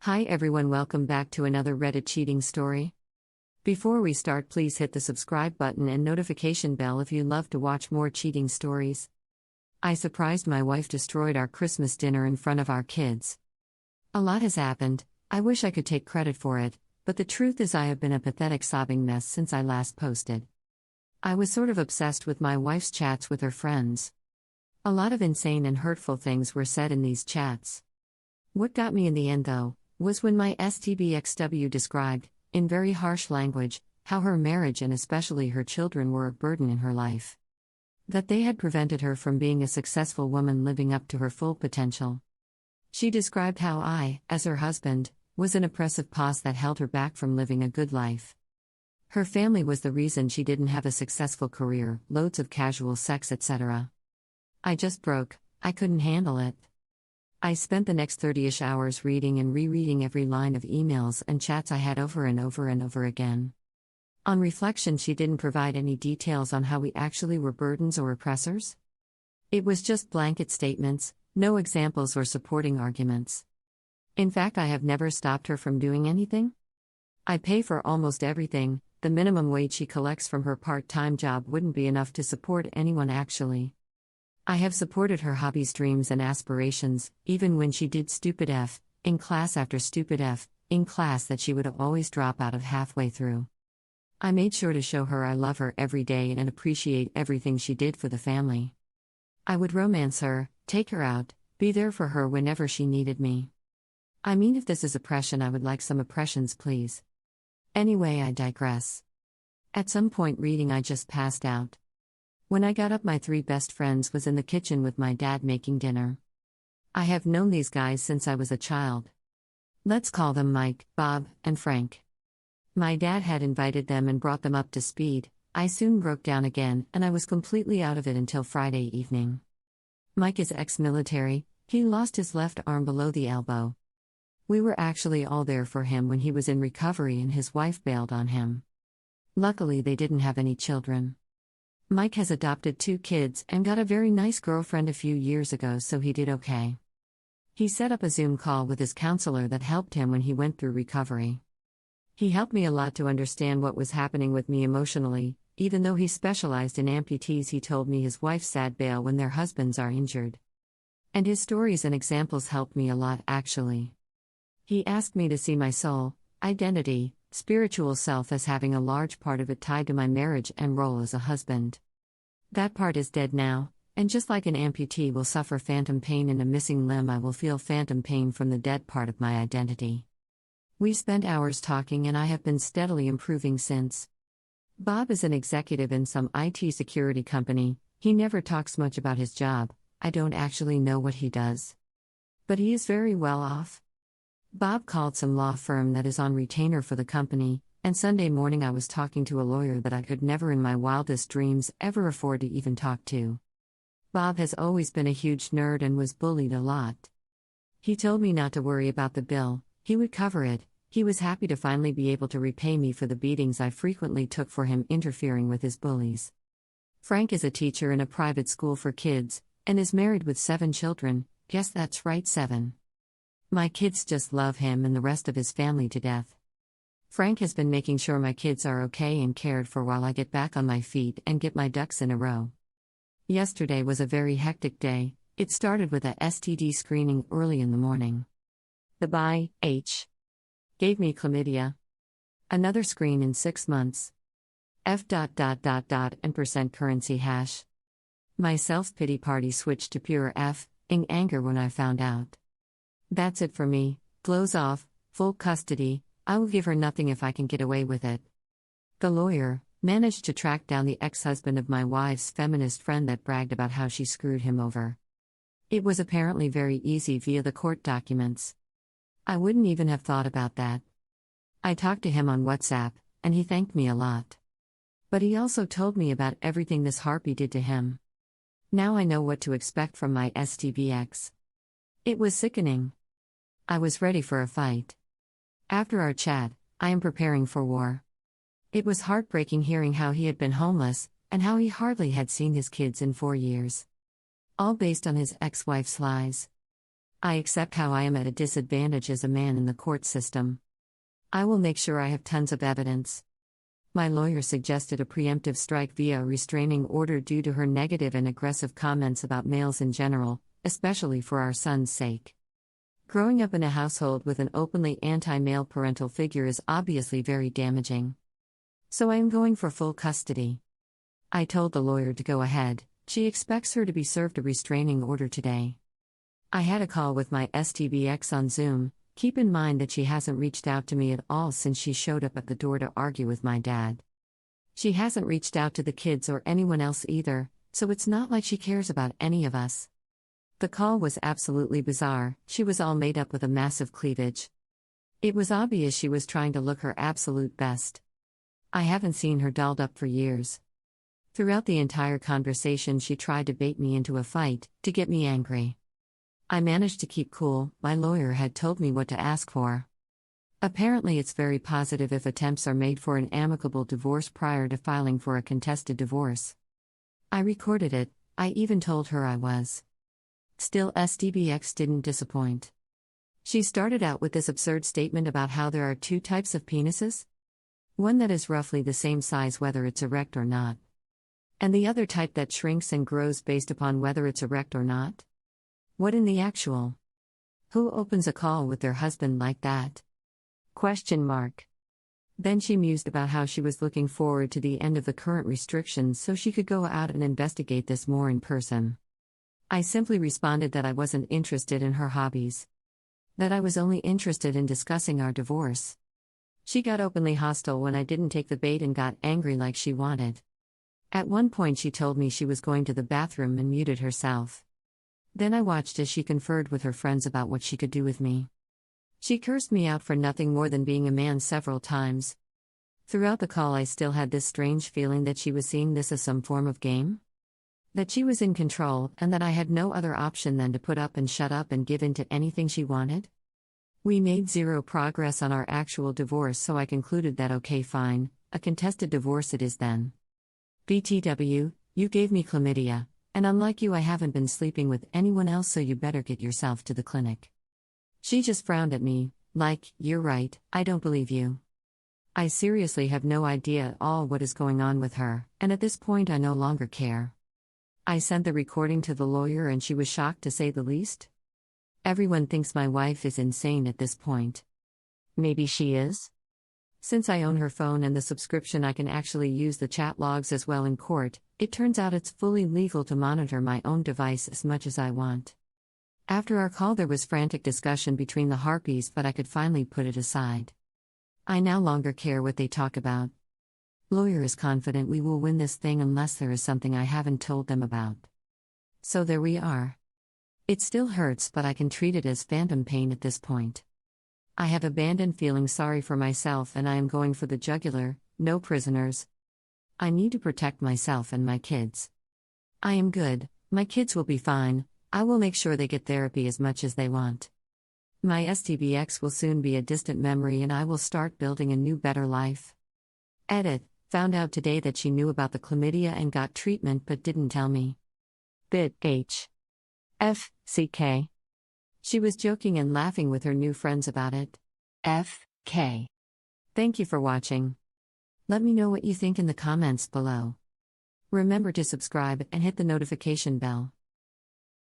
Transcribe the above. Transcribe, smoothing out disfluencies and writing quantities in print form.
Hi everyone, welcome back to another Reddit cheating story. Before we start, please hit the subscribe button and notification bell if you love to watch more cheating stories. I surprised my wife destroyed our Christmas dinner in front of our kids. A lot has happened, I wish I could take credit for it, but the truth is I have been a pathetic sobbing mess since I last posted. I was sort of obsessed with my wife's chats with her friends. A lot of insane and hurtful things were said in these chats. What got me in the end though, was when my STBXW described, in very harsh language, how her marriage and especially her children were a burden in her life. That they had prevented her from being a successful woman living up to her full potential. She described how I, as her husband, was an oppressive past that held her back from living a good life. Her family was the reason she didn't have a successful career, loads of casual sex, etc. I just broke, I couldn't handle it. I spent the next 30-ish hours reading and rereading every line of emails and chats I had over and over and over again. On reflection, she didn't provide any details on how we actually were burdens or oppressors. It was just blanket statements, no examples or supporting arguments. In fact, I have never stopped her from doing anything. I pay for almost everything, the minimum wage she collects from her part-time job wouldn't be enough to support anyone actually. I have supported her hobbies, dreams and aspirations, even when she did stupid F, in class after stupid F, in class that she would always drop out of halfway through. I made sure to show her I love her every day and appreciate everything she did for the family. I would romance her, take her out, be there for her whenever she needed me. I mean, if this is oppression, I would like some oppressions, please. Anyway, I digress. At some point reading, I just passed out. When I got up, my three best friends was in the kitchen with my dad making dinner. I have known these guys since I was a child. Let's call them Mike, Bob, and Frank. My dad had invited them and brought them up to speed. I soon broke down again, and I was completely out of it until Friday evening. Mike is ex-military, he lost his left arm below the elbow. We were actually all there for him when he was in recovery and his wife bailed on him. Luckily, they didn't have any children. Mike has adopted 2 kids and got a very nice girlfriend a few years ago, so he did okay. He set up a Zoom call with his counselor that helped him when he went through recovery. He helped me a lot to understand what was happening with me emotionally. Even though he specialized in amputees, he told me his wife sad bail when their husbands are injured. And his stories and examples helped me a lot actually. He asked me to see my soul, identity, spiritual self as having a large part of it tied to my marriage and role as a husband. That part is dead now, and just like an amputee will suffer phantom pain in a missing limb, I will feel phantom pain from the dead part of my identity. We spent hours talking and I have been steadily improving since. Bob is an executive in some IT security company. He never talks much about his job. I don't actually know what he does. But he is very well off. Bob called some law firm that is on retainer for the company, and Sunday morning I was talking to a lawyer that I could never in my wildest dreams ever afford to even talk to. Bob has always been a huge nerd and was bullied a lot. He told me not to worry about the bill, he would cover it. He was happy to finally be able to repay me for the beatings I frequently took for him interfering with his bullies. Frank is a teacher in a private school for kids, and is married with 7 children, yes that's right, 7. My kids just love him and the rest of his family to death. Frank has been making sure my kids are okay and cared for while I get back on my feet and get my ducks in a row. Yesterday was a very hectic day. It started with a STD screening early in the morning. The BI-H gave me chlamydia. Another screen in 6 months. F ... and %currency hash. My self-pity party switched to pure F-ing anger when I found out. That's it for me, glows off, full custody, I will give her nothing if I can get away with it. The lawyer managed to track down the ex-husband of my wife's feminist friend that bragged about how she screwed him over. It was apparently very easy via the court documents. I wouldn't even have thought about that. I talked to him on WhatsApp, and he thanked me a lot. But he also told me about everything this harpy did to him. Now I know what to expect from my STBX. It was sickening. I was ready for a fight. After our chat, I am preparing for war. It was heartbreaking hearing how he had been homeless, and how he hardly had seen his kids in 4 years. All based on his ex-wife's lies. I accept how I am at a disadvantage as a man in the court system. I will make sure I have tons of evidence. My lawyer suggested a preemptive strike via a restraining order due to her negative and aggressive comments about males in general, especially for our son's sake. Growing up in a household with an openly anti-male parental figure is obviously very damaging. So I am going for full custody. I told the lawyer to go ahead. She expects her to be served a restraining order today. I had a call with my STBX on Zoom. Keep in mind that she hasn't reached out to me at all since she showed up at the door to argue with my dad. She hasn't reached out to the kids or anyone else either, so it's not like she cares about any of us. The call was absolutely bizarre. She was all made up with a massive cleavage. It was obvious she was trying to look her absolute best. I haven't seen her dolled up for years. Throughout the entire conversation, she tried to bait me into a fight, to get me angry. I managed to keep cool. My lawyer had told me what to ask for. Apparently, it's very positive if attempts are made for an amicable divorce prior to filing for a contested divorce. I recorded it. I even told her I was. Still, STBX didn't disappoint. She started out with this absurd statement about how there are two types of penises. One that is roughly the same size whether it's erect or not. And the other type that shrinks and grows based upon whether it's erect or not. What in the actual? Who opens a call with their husband like that? Question mark. Then she mused about how she was looking forward to the end of the current restrictions so she could go out and investigate this more in person. I simply responded that I wasn't interested in her hobbies. That I was only interested in discussing our divorce. She got openly hostile when I didn't take the bait and got angry like she wanted. At one point she told me she was going to the bathroom and muted herself. Then I watched as she conferred with her friends about what she could do with me. She cursed me out for nothing more than being a man several times. Throughout the call I still had this strange feeling that she was seeing this as some form of game? That she was in control, and that I had no other option than to put up and shut up and give in to anything she wanted? We made zero progress on our actual divorce, so I concluded that okay, fine, a contested divorce it is then. BTW, you gave me chlamydia. And unlike you, I haven't been sleeping with anyone else, so you better get yourself to the clinic. She just frowned at me, like, you're right, I don't believe you. I seriously have no idea at all what is going on with her, and at this point I no longer care. I sent the recording to the lawyer and she was shocked to say the least. Everyone thinks my wife is insane at this point. Maybe she is? Since I own her phone and the subscription, I can actually use the chat logs as well in court. It turns out it's fully legal to monitor my own device as much as I want. After our call there was frantic discussion between the harpies, but I could finally put it aside. I no longer care what they talk about. Lawyer is confident we will win this thing unless there is something I haven't told them about. So there we are. It still hurts, but I can treat it as phantom pain at this point. I have abandoned feeling sorry for myself and I am going for the jugular. No prisoners. I need to protect myself and my kids. I am good, my kids will be fine, I will make sure they get therapy as much as they want. My STBX will soon be a distant memory and I will start building a new better life. Edit, found out today that she knew about the chlamydia and got treatment but didn't tell me. Bit H. F. C.K. She was joking and laughing with her new friends about it. F.K. Thank you for watching. Let me know what you think in the comments below. Remember to subscribe and hit the notification bell.